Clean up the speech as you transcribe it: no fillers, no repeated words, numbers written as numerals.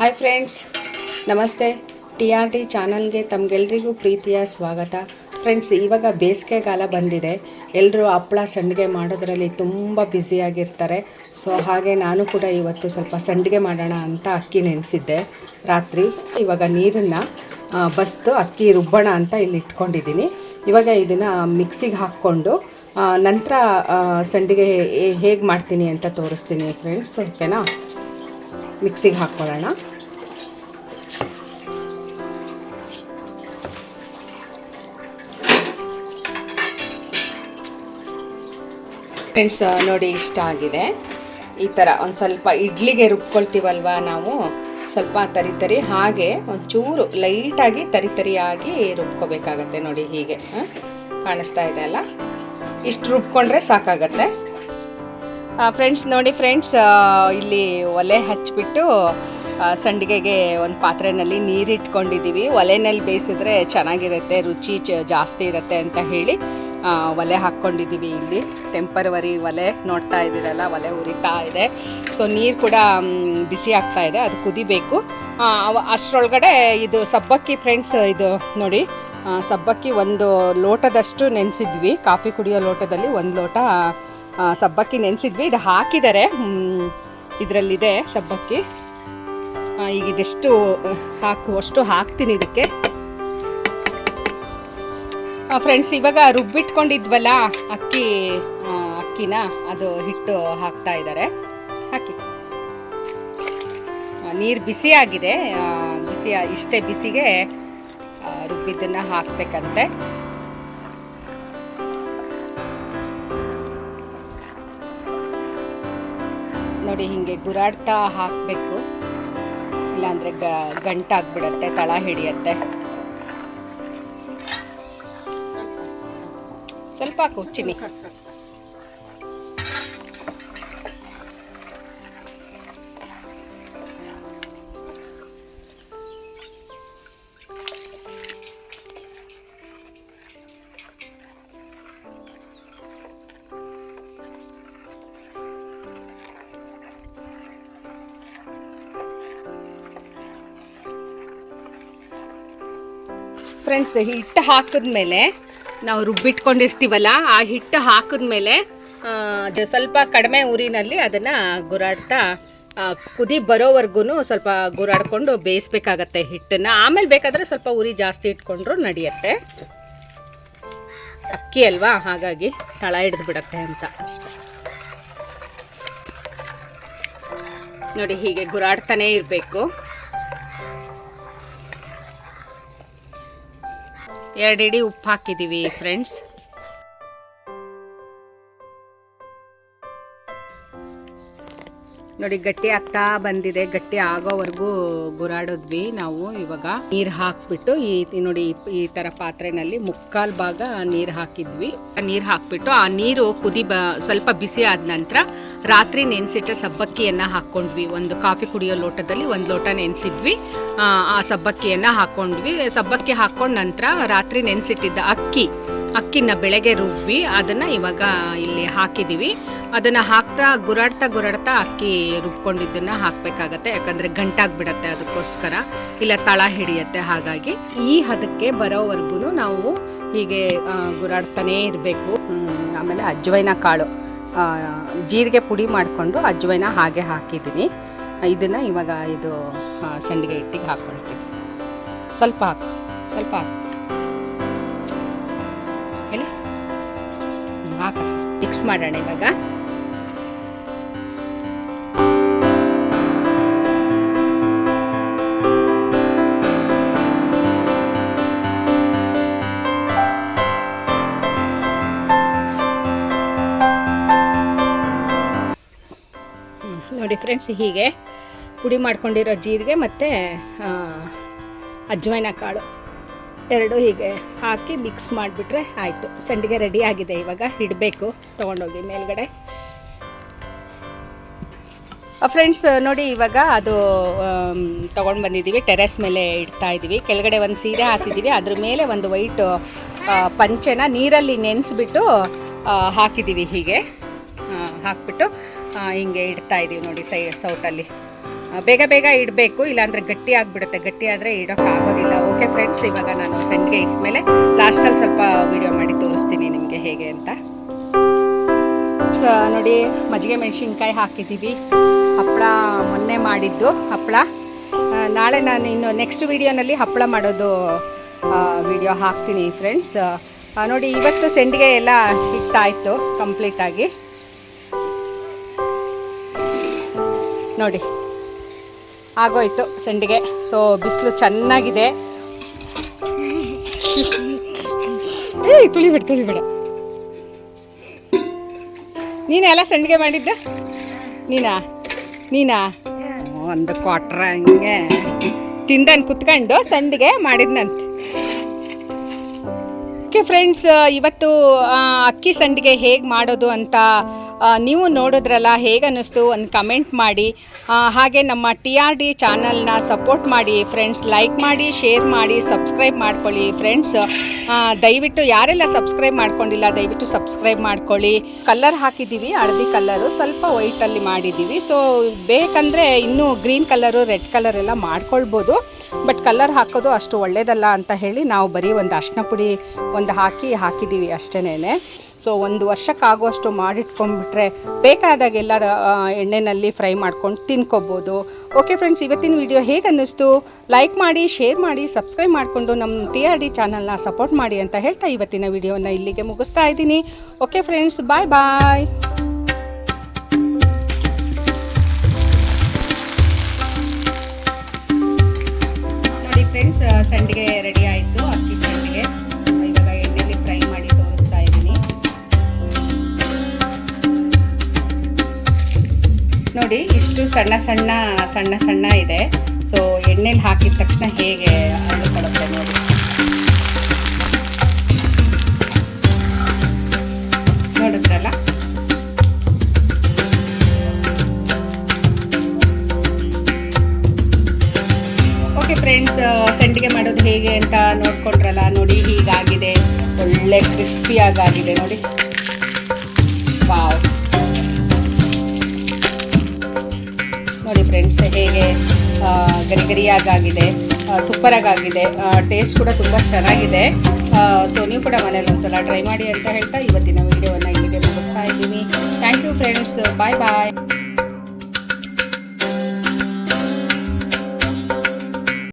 Hi friends, ನಮಸ್ತೆ. TRT ಚಾನಲ್ಗೆ ತಮಗೆಲ್ರಿಗೂ ಪ್ರೀತಿಯ ಸ್ವಾಗತ. ಫ್ರೆಂಡ್ಸ್, ಇವಾಗ ಬೇಸಿಗೆಗಾಲ ಬಂದಿದೆ. ಎಲ್ಲರೂ ಹಪ್ಪಳ ಸಂಡಿಗೆ ಮಾಡೋದ್ರಲ್ಲಿ ತುಂಬ ಬ್ಯುಸಿಯಾಗಿರ್ತಾರೆ. ಸೊ ಹಾಗೆ ನಾನು ಕೂಡ ಇವತ್ತು ಸ್ವಲ್ಪ ಸಂಡಿಗೆ ಮಾಡೋಣ ಅಂತ ಅಕ್ಕಿ ನೆನೆಸಿದ್ದೆ ರಾತ್ರಿ. ಇವಾಗ ನೀರನ್ನು ಬಸ್ದು ಅಕ್ಕಿ ರುಬ್ಬೋಣ ಅಂತ ಇಲ್ಲಿ ಇಟ್ಕೊಂಡಿದ್ದೀನಿ. ಇವಾಗ ಇದನ್ನು ಮಿಕ್ಸಿಗೆ ಹಾಕ್ಕೊಂಡು ನಂತರ ಸಂಡಿಗೆ ಹೇಗೆ ಮಾಡ್ತೀನಿ ಅಂತ ತೋರಿಸ್ತೀನಿ ಫ್ರೆಂಡ್ಸ್. ಓಕೆನಾ? ಮಿಕ್ಸಿಗೆ ಹಾಕ್ಕೊಳ್ಳೋಣ. ಫ್ರೆಂಡ್ಸ್, ನೋಡಿ ಇಷ್ಟ ಆಗಿದೆ. ಈ ಥರ ಒಂದು ಸ್ವಲ್ಪ ಇಡ್ಲಿಗೆ ರುಬ್ಕೊಳ್ತೀವಲ್ವ ನಾವು, ಸ್ವಲ್ಪ ತರಿ ಹಾಗೆ ಒಂಚೂರು ಲೈಟಾಗಿ ತರಿಯಾಗಿ ರುಬ್ಕೋಬೇಕಾಗತ್ತೆ. ನೋಡಿ ಹೀಗೆ ಕಾಣಿಸ್ತಾ ಇದೆ ಅಲ್ಲ, ಇಷ್ಟು ರುಬ್ಕೊಂಡ್ರೆ ಸಾಕಾಗತ್ತೆ. ಫ್ರೆಂಡ್ಸ್ ನೋಡಿ ಫ್ರೆಂಡ್ಸ್, ಇಲ್ಲಿ ಒಲೆ ಹಚ್ಚಿಬಿಟ್ಟು ಸಂಡಿಗೆಗೆ ಒಂದು ಪಾತ್ರೆಯಲ್ಲಿ ನೀರಿಟ್ಕೊಂಡಿದ್ದೀವಿ. ಒಲೆಯಲ್ಲಿ ಬೇಯಿಸಿದ್ರೆ ಚೆನ್ನಾಗಿರುತ್ತೆ, ರುಚಿ ಜಾಸ್ತಿ ಇರುತ್ತೆ ಅಂತ ಹೇಳಿ ಒಲೆ ಹಾಕ್ಕೊಂಡಿದ್ದೀವಿ. ಇಲ್ಲಿ ಟೆಂಪರವರಿ ಒಲೆ ನೋಡ್ತಾ ಇದ್ದೀರಲ್ಲ, ಒಲೆ ಉರಿತಾ ಇದೆ. ಸೊ ನೀರು ಕೂಡ ಬಿಸಿ ಆಗ್ತಾ ಇದೆ, ಅದು ಕುದಿಬೇಕು. ಅಷ್ಟರೊಳಗಡೆ ಇದು ಸಬ್ಬಕ್ಕಿ ಫ್ರೆಂಡ್ಸ್, ಇದು ನೋಡಿ ಸಬ್ಬಕ್ಕಿ ಒಂದು ಲೋಟದಷ್ಟು ನೆನೆಸಿದ್ವಿ. ಕಾಫಿ ಕುಡಿಯೋ ಲೋಟದಲ್ಲಿ ಒಂದು ಲೋಟ ಸಬ್ಬಕ್ಕಿ ನೆನೆಸಿದ್ವಿ. ಇದು ಹಾಕಿದ್ದಾರೆ, ಇದರಲ್ಲಿದೆ ಸಬ್ಬಕ್ಕಿ. ಈಗ ಇದೆಷ್ಟು ಹಾಕುವಷ್ಟು ಹಾಕ್ತೀನಿ ಇದಕ್ಕೆ. ಫ್ರೆಂಡ್ಸ್, ಇವಾಗ ರುಬ್ಬಿಟ್ಕೊಂಡಿದ್ವಲ್ಲ ಅಕ್ಕಿನ, ಅದು ಹಿಟ್ಟು ಹಾಕ್ತಾ ಇದ್ದಾರೆ. ಹಾಕಿ. ನೀರು ಬಿಸಿ ಆಗಿದೆ, ಇಷ್ಟೇ ಬಿಸಿಗೆ ರುಬ್ಬಿದ್ದನ್ನು ಹಾಕಬೇಕಂತೆ. ನೋಡಿ ಹಿಂಗೆ ಗುರಾಡ್ತಾ ಹಾಕಬೇಕು, ಇಲ್ಲಾಂದರೆ ಗಂಟಾಗ್ಬಿಡತ್ತೆ, ತಳ ಹಿಡಿಯತ್ತೆ. ಸ್ವಲ್ಪ ಹಾಕು ಚಿನ್ನಿ. ಫ್ರೆಂಡ್ಸ್, ಹಿಟ್ಟು ಹಾಕಿದ್ಮೇಲೆ ನಾವು ರುಬ್ಬಿಟ್ಕೊಂಡಿರ್ತೀವಲ್ಲ, ಆ ಹಿಟ್ಟು ಹಾಕಿದ್ಮೇಲೆ ಸ್ವಲ್ಪ ಕಡಿಮೆ ಉರಿನಲ್ಲಿ ಅದನ್ನು ಗುರಾಡ್ತಾ ಕುದಿ ಬರೋವರೆಗೂ ಸ್ವಲ್ಪ ಗುರಾಡ್ಕೊಂಡು ಬೇಯಿಸ್ಬೇಕಾಗತ್ತೆ ಹಿಟ್ಟನ್ನು. ಆಮೇಲೆ ಬೇಕಾದರೆ ಸ್ವಲ್ಪ ಉರಿ ಜಾಸ್ತಿ ಇಟ್ಕೊಂಡ್ರು ನಡೆಯುತ್ತೆ. ಅಕ್ಕಿ ಅಲ್ವಾ, ಹಾಗಾಗಿ ತಳ ಹಿಡಿದು ಬಿಡತ್ತೆ ಅಂತ ಅಷ್ಟೆ. ನೋಡಿ ಹೀಗೆ ಗುರಾಡ್ತಾನೇ ಇರಬೇಕು. 2 ಇಡಿ ಉಪ್ಪು ಹಾಕಿದ್ದೀವಿ ಫ್ರೆಂಡ್ಸ್. ನೋಡಿ ಗಟ್ಟಿ ಆಗ್ತಾ ಬಂದಿದೆ. ಗಟ್ಟಿ ಆಗೋವರೆಗೂ ಗುರಾಡಿದ್ವಿ ನಾವು. ಇವಾಗ ನೀರು ಹಾಕ್ಬಿಟ್ಟು ನೋಡಿ ಈ ಥರ ಪಾತ್ರೆನಲ್ಲಿ 3/4 ಭಾಗ ನೀರು ಹಾಕಿದ್ವಿ. ನೀರು ಹಾಕ್ಬಿಟ್ಟು ಆ ನೀರು ಸ್ವಲ್ಪ ಬಿಸಿ ಆದ ನಂತರ ರಾತ್ರಿ ನೆನೆಸಿಟ್ಟ ಸಬ್ಬಕ್ಕಿಯನ್ನು ಹಾಕ್ಕೊಂಡ್ವಿ. ಒಂದು ಕಾಫಿ ಕುಡಿಯೋ ಲೋಟದಲ್ಲಿ 1 ಲೋಟ ನೆನೆಸಿದ್ವಿ. ಆ ಸಬ್ಬಕ್ಕಿಯನ್ನು ಹಾಕ್ಕೊಂಡ್ವಿ. ಸಬ್ಬಕ್ಕಿ ಹಾಕ್ಕೊಂಡ ನಂತರ ರಾತ್ರಿ ನೆನೆಸಿಟ್ಟಿದ್ದ ಅಕ್ಕಿನ ಬೆಳಗ್ಗೆ ರುಬ್ಬಿ ಅದನ್ನು ಇವಾಗ ಇಲ್ಲಿ ಹಾಕಿದ್ದೀವಿ. ಅದನ್ನು ಹಾಕ್ತಾ ಗುರಾಡ್ತಾ ಅಕ್ಕಿ ರುಬ್ಕೊಂಡಿದ್ದನ್ನು ಹಾಕಬೇಕಾಗತ್ತೆ, ಯಾಕಂದರೆ ಗಂಟಾಗ್ಬಿಡತ್ತೆ, ಅದಕ್ಕೋಸ್ಕರ. ಇಲ್ಲ ತಳ ಹಿಡಿಯತ್ತೆ. ಹಾಗಾಗಿ ಈ ಹದಕ್ಕೆ ಬರೋವರೆಗೂ ನಾವು ಹೀಗೆ ಗುರಾಡ್ತಾನೇ ಇರಬೇಕು. ಆಮೇಲೆ ಅಜ್ವೈನ ಕಾಳು, ಜೀರಿಗೆ ಪುಡಿ ಮಾಡಿಕೊಂಡು ಅಜ್ವೈನ ಹಾಗೆ ಹಾಕಿದ್ದೀನಿ. ಇದನ್ನು ಇವಾಗ ಇದು ಸಂಡಿಗೆ ಹಿಟ್ಟಿಗೆ ಹಾಕ್ಕೊಳ್ತೀವಿ. ಸ್ವಲ್ಪ ಹಾಕು ಹೇಳಿ, ಮಿಕ್ಸ್ ಮಾಡೋಣ ಇವಾಗ. ನೋಡಿ ಫ್ರೆಂಡ್ಸ್, ಹೀಗೆ ಪುಡಿ ಮಾಡ್ಕೊಂಡಿರೋ ಜೀರಿಗೆ ಮತ್ತು ಅಜ್ವೈನ ಕಾಳು 2 ಹೀಗೆ ಹಾಕಿ ಮಿಕ್ಸ್ ಮಾಡಿಬಿಟ್ರೆ ಆಯಿತು. ಸಂಡಿಗೆ ರೆಡಿ ಆಗಿದೆ. ಇವಾಗ ಇಡಬೇಕು, ತೊಗೊಂಡೋಗಿ ಮೇಲ್ಗಡೆ. ಫ್ರೆಂಡ್ಸ್ ನೋಡಿ, ಇವಾಗ ಅದು ತೊಗೊಂಡು ಬಂದಿದ್ದೀವಿ, ಟೆರೆಸ್ ಮೇಲೆ ಇಡ್ತಾ ಇದ್ದೀವಿ. ಕೆಳಗಡೆ ಒಂದು ಸೀರೆ ಹಾಸಿದ್ದೀವಿ, ಅದ್ರ ಮೇಲೆ ಒಂದು ವೈಟ್ ಪಂಚೆನ ನೀರಲ್ಲಿ ನೆನೆಸ್ಬಿಟ್ಟು ಹಾಕಿದ್ದೀವಿ. ಹೀಗೆ ಹಾಕ್ಬಿಟ್ಟು ಹಿಂಗೆ ಇಡ್ತಾ ಇದ್ದೀವಿ ನೋಡಿ, ಸೌಟಲ್ಲಿ. ಬೇಗ ಬೇಗ ಇಡಬೇಕು, ಇಲ್ಲಾಂದರೆ ಗಟ್ಟಿ ಆಗಿಬಿಡುತ್ತೆ. ಗಟ್ಟಿ ಆದರೆ ಇಡೋಕ್ಕಾಗೋದಿಲ್ಲ. ಓಕೆ ಫ್ರೆಂಡ್ಸ್, ಇವಾಗ ನಾನು ಸಂಡಿಗೆ ಇಟ್ಮೇಲೆ ಲಾಸ್ಟಲ್ಲಿ ಸ್ವಲ್ಪ ವಿಡಿಯೋ ಮಾಡಿ ತೋರಿಸ್ತೀನಿ ನಿಮಗೆ ಹೇಗೆ ಅಂತ. ನೋಡಿ, ಮಜ್ಜಿಗೆ ಮೆಣಸಿನ್ಕಾಯಿ ಹಾಕಿದ್ದೀವಿ. ಹಪ್ಪಳ ಮೊನ್ನೆ ಮಾಡಿದ್ದು ಹಪ್ಪಳ. ನಾಳೆ ನಾನು ಇನ್ನು ನೆಕ್ಸ್ಟ್ ವಿಡಿಯೋನಲ್ಲಿ ಹಪ್ಪಳ ಮಾಡೋದು ವಿಡಿಯೋ ಹಾಕ್ತೀನಿ ಫ್ರೆಂಡ್ಸ್. ನೋಡಿ, ಇವತ್ತು ಸಂಡಿಗೆ ಎಲ್ಲ ಹಿಟ್ಟಾಯಿತು ಕಂಪ್ಲೀಟಾಗಿ. ನೋಡಿ ಆಗೋಯ್ತು ಸಂಡಿಗೆ. ಸೊ ಬಿಸಿಲು ಚೆನ್ನಾಗಿದೆ. ತುಳಿಬೇಡ. ನೀನೇ ಎಲ್ಲ ಸಂಡಿಗೆ ಮಾಡಿದ್ದ? ನೀನಾ ಒಂದು ಕ್ವಾಟ್ರ ಹಂಗೆ ತಿಂದನ್ ಕುತ್ಕೊಂಡು ಸಂಡಿಗೆ ಮಾಡಿದ್ನಂತೆ. ಓಕೆ ಫ್ರೆಂಡ್ಸ್, ಇವತ್ತು ಅಕ್ಕಿ ಸಂಡಿಗೆ ಹೇಗೆ ಮಾಡೋದು ಅಂತ ನೀವು ನೋಡಿದ್ರಲ್ಲ, ಹೇಗೆ ಅನ್ನಿಸ್ತು ಒಂದು ಕಮೆಂಟ್ ಮಾಡಿ. ಹಾಗೆ ನಮ್ಮ TRD ಚಾನಲ್ನ ಸಪೋರ್ಟ್ ಮಾಡಿ ಫ್ರೆಂಡ್ಸ್. ಲೈಕ್ ಮಾಡಿ, ಶೇರ್ ಮಾಡಿ, ಸಬ್ಸ್ಕ್ರೈಬ್ ಮಾಡ್ಕೊಳ್ಳಿ ಫ್ರೆಂಡ್ಸ್. ದಯವಿಟ್ಟು ಯಾರೆಲ್ಲ ಸಬ್ಸ್ಕ್ರೈಬ್ ಮಾಡ್ಕೊಂಡಿಲ್ಲ ದಯವಿಟ್ಟು ಸಬ್ಸ್ಕ್ರೈಬ್ ಮಾಡ್ಕೊಳ್ಳಿ. ಕಲರ್ ಹಾಕಿದ್ದೀವಿ, ಹಳದಿ ಕಲರು, ಸ್ವಲ್ಪ ವೈಟಲ್ಲಿ ಮಾಡಿದ್ದೀವಿ. ಸೊ ಬೇಕಂದರೆ ಇನ್ನೂ ಗ್ರೀನ್ ಕಲರು, ರೆಡ್ ಕಲರ್ ಎಲ್ಲ ಮಾಡ್ಕೊಳ್ಬೋದು. ಬಟ್ ಕಲರ್ ಹಾಕೋದು ಅಷ್ಟು ಒಳ್ಳೆಯದಲ್ಲ ಅಂತ ಹೇಳಿ ನಾವು ಬರೀ ಒಂದು ಅರಿಶಿನ ಪುಡಿ ಹಾಕಿದ್ದೀವಿ ಅಷ್ಟೇನೆ. ಸೊ 1 ವರ್ಷಕ್ಕಾಗುವಷ್ಟು ಮಾಡಿಟ್ಕೊಂಡ್ಬಿಟ್ರೆ ಬೇಕಾದಾಗೆಲ್ಲ ಎಣ್ಣೆಯಲ್ಲಿ ಫ್ರೈ ಮಾಡ್ಕೊಂಡು ತಿನ್ಕೋಬೋದು. ಓಕೆ ಫ್ರೆಂಡ್ಸ್, ಇವತ್ತಿನ ವಿಡಿಯೋ ಹೇಗೆ ಅನ್ನಿಸ್ತು? ಲೈಕ್ ಮಾಡಿ, ಶೇರ್ ಮಾಡಿ, ಸಬ್ಸ್ಕ್ರೈಬ್ ಮಾಡಿಕೊಂಡು ನಮ್ಮ TRD ಚಾನಲ್ನ ಸಪೋರ್ಟ್ ಮಾಡಿ ಅಂತ ಹೇಳ್ತಾ ಇವತ್ತಿನ ವಿಡಿಯೋನ ಇಲ್ಲಿಗೆ ಮುಗಿಸ್ತಾ ಇದ್ದೀನಿ. ಓಕೆ ಫ್ರೆಂಡ್ಸ್, ಬಾಯ್. ನೋಡಿ ಫ್ರೆಂಡ್ಸ್, ಸಂಡಿಗೆ ರೆಡಿ ಆಯಿತು. ಅಕ್ಕಿ ಸಂಡಿಗೆ ಇವಾಗ ಎಣ್ಣೆಯಲ್ಲಿ ಫ್ರೈ ಮಾಡಿ ತೋರಿಸ್ತಾ ಇದ್ದೀನಿ. ನೋಡಿ, ಇಷ್ಟು ಸಣ್ಣ ಇದೆ. ಸೊ ಎಣ್ಣೆಲಿ ಹಾಕಿದ ತಕ್ಷಣ ಹೇಗೆ ಅಳ್ಕೊಳ್ಳುತ್ತೆ ನೋಡಿ. ನೋಡಿದ್ರಲ್ಲ. ಓಕೆ ಫ್ರೆಂಡ್ಸ್, ಸಂಡಿಗೆ ಮಾಡೋದು ಹೇಗೆ ಅಂತ ನೋಡ್ಕೊಂಡ್ರಲ್ಲ. ನೋಡಿ, ಹೀಗಾಗಿದೆ, ಒಳ್ಳೆ ಕ್ರಿಸ್ಪಿಯಾಗಿದೆ ನೋಡಿ. ವಾವ್, ನೋಡಿ ಫ್ರೆಂಡ್ಸ್, ಹೇಗೆ ಗರಿಗರಿಯಾಗಿದೆ, ಸೂಪರಾಗಿದೆ. ಟೇಸ್ಟ್ ಕೂಡ ತುಂಬ ಚೆನ್ನಾಗಿದೆ. ಸೊ ನೀವು ಕೂಡ ಮನೇಲಿ ಒಂದ್ಸಲ ಟ್ರೈ ಮಾಡಿ ಅಂತ ಹೇಳ್ತಾ ಇವತ್ತಿನ ವಿಡಿಯೋವನ್ನು ಇಲ್ಲಿಗೆ ಮುಗಿಸ್ತಾ ಇದ್ದೀನಿ. Thank you friends, bye.